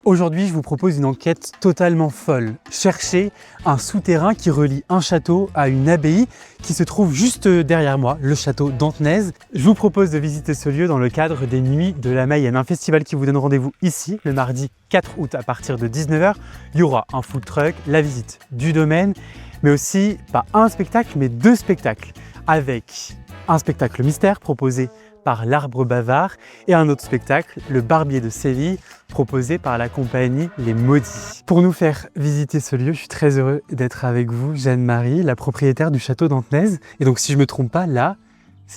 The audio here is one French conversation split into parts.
Aujourd'hui, je vous propose une enquête totalement folle. Chercher un souterrain qui relie un château à une abbaye qui se trouve juste derrière moi, le château d'Antenaise. Je vous propose de visiter ce lieu dans le cadre des Nuits de la Mayenne, un festival qui vous donne rendez-vous ici, le mardi 4 août à partir de 19 h. Il y aura un food truck, la visite du domaine, mais aussi pas un spectacle, mais deux spectacles, avec un spectacle mystère proposé par l'Arbre Bavard et un autre spectacle, le Barbier de Séville, proposé par la compagnie Les Maudits. Pour nous faire visiter ce lieu, je suis très heureux d'être avec vous, Jeanne-Marie, la propriétaire du château d'Antenaise. Et donc si je ne me trompe pas, là,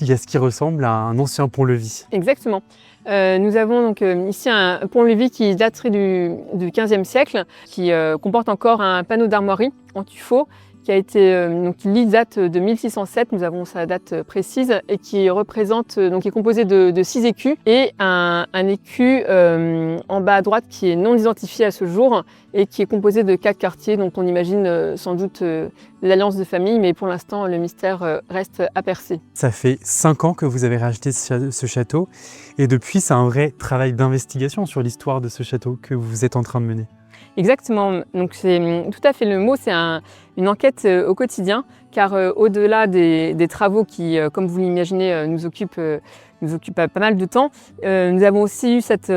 il y a ce qui ressemble à un ancien pont-levis. Exactement. Nous avons donc ici un pont-levis qui daterait du XVe siècle, qui comporte encore un panneau d'armoirie en tuffeau, qui a été qui date de 1607, nous avons sa date précise, et qui représente qui est composé de 6 écus et un écu en bas à droite qui est non identifié à ce jour et qui est composé de 4 quartiers dont on imagine sans doute l'alliance de famille, mais pour l'instant le mystère reste à percer. Ça fait 5 ans que vous avez racheté ce château et depuis c'est un vrai travail d'investigation sur l'histoire de ce château que vous êtes en train de mener. Exactement, donc c'est tout à fait le mot, c'est une enquête au quotidien, car au-delà des travaux qui, comme vous l'imaginez, nous occupent pas mal de temps, nous avons aussi eu cette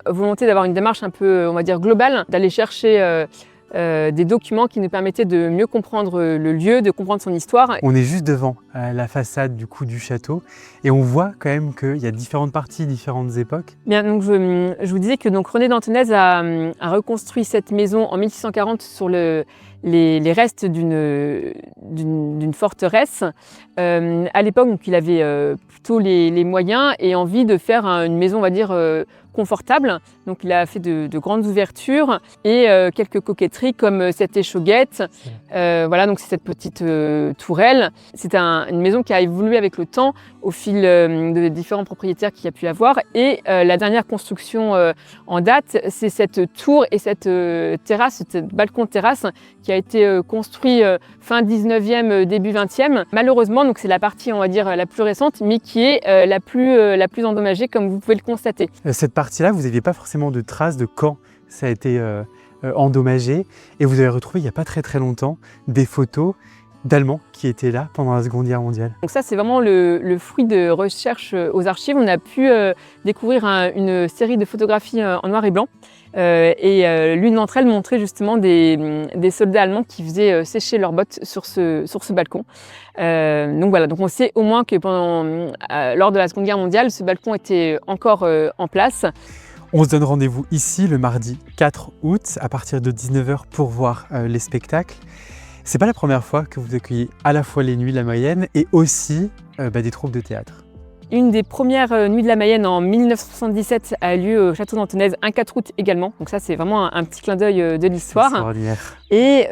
volonté d'avoir une démarche un peu, on va dire, globale, d'aller chercher des documents qui nous permettaient de mieux comprendre le lieu, de comprendre son histoire. On est juste devant la façade du château et on voit quand même qu'il y a différentes parties, différentes époques. Bien, donc je vous disais que donc René d'Antenaise a reconstruit cette maison en 1640 sur les restes d'une forteresse. À l'époque, donc, il avait plutôt les moyens et envie de faire une maison, on va dire, confortable. Donc il a fait de grandes ouvertures et quelques coquetteries comme cette échauguette. Voilà, donc c'est cette petite tourelle. C'est une maison qui a évolué avec le temps au fil de différents propriétaires qu'il y a pu avoir. Et la dernière construction en date, c'est cette tour et cette terrasse, ce balcon terrasse qui a été construit fin 19e, début 20e. Malheureusement, donc c'est la partie, on va dire, la plus récente, mais qui est la plus endommagée, comme vous pouvez le constater. Cette partie-là, vous n'aviez pas forcément de traces de quand ça a été endommagé et vous avez retrouvé il n'y a pas très longtemps des photos d'Allemands qui étaient là pendant la Seconde Guerre mondiale. Donc ça, c'est vraiment le fruit de recherches aux archives. On a pu découvrir une série de photographies en noir et blanc. L'une d'entre elles montrait justement des soldats allemands qui faisaient sécher leurs bottes sur ce balcon. Donc voilà, donc on sait au moins que lors de la Seconde Guerre mondiale, ce balcon était encore en place. On se donne rendez-vous ici le mardi 4 août à partir de 19 h pour voir les spectacles. C'est pas la première fois que vous accueillez à la fois les Nuits de la Mayenne et aussi des troupes de théâtre. Une des premières Nuits de la Mayenne en 1977 a lieu au château d'Antenaise, un 4 août également. Donc ça, c'est vraiment un petit clin d'œil de l'histoire. Extraordinaire. Et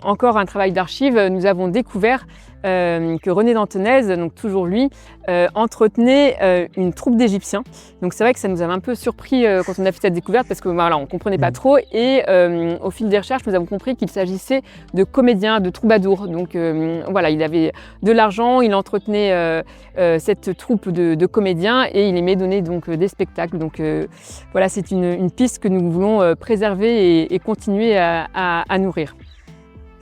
encore un travail d'archives, nous avons découvert que René d'Antenaise, donc toujours lui, entretenait une troupe d'Égyptiens. Donc c'est vrai que ça nous avait un peu surpris quand on a fait cette découverte parce que voilà, on ne comprenait pas trop. Et au fil des recherches, nous avons compris qu'il s'agissait de comédiens, de troubadours. Donc voilà, il avait de l'argent, il entretenait cette troupe de comédiens et il aimait donner donc des spectacles. Donc voilà, c'est une piste que nous voulons préserver et continuer à nourrir.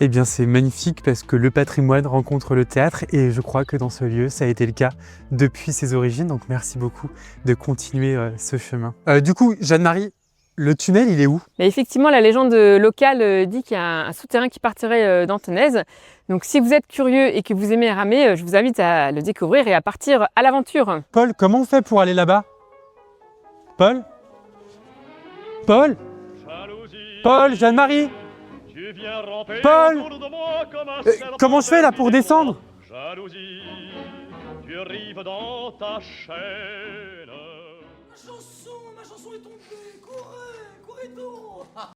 Eh bien c'est magnifique parce que le patrimoine rencontre le théâtre et je crois que dans ce lieu ça a été le cas depuis ses origines, donc merci beaucoup de continuer ce chemin. Du coup Jeanne-Marie, le tunnel il est où? Mais effectivement, la légende locale dit qu'il y a un souterrain qui partirait d'Antenaise. Donc si vous êtes curieux et que vous aimez ramer, je vous invite à le découvrir et à partir à l'aventure. Paul, comment on fait pour aller là-bas? Paul? Paul? Paul, Jeanne-Marie? Paul, comment je fais là pour descendre? Jalousie, tu arrives dans ta chaîne. Ma chanson est tombée, courez donc.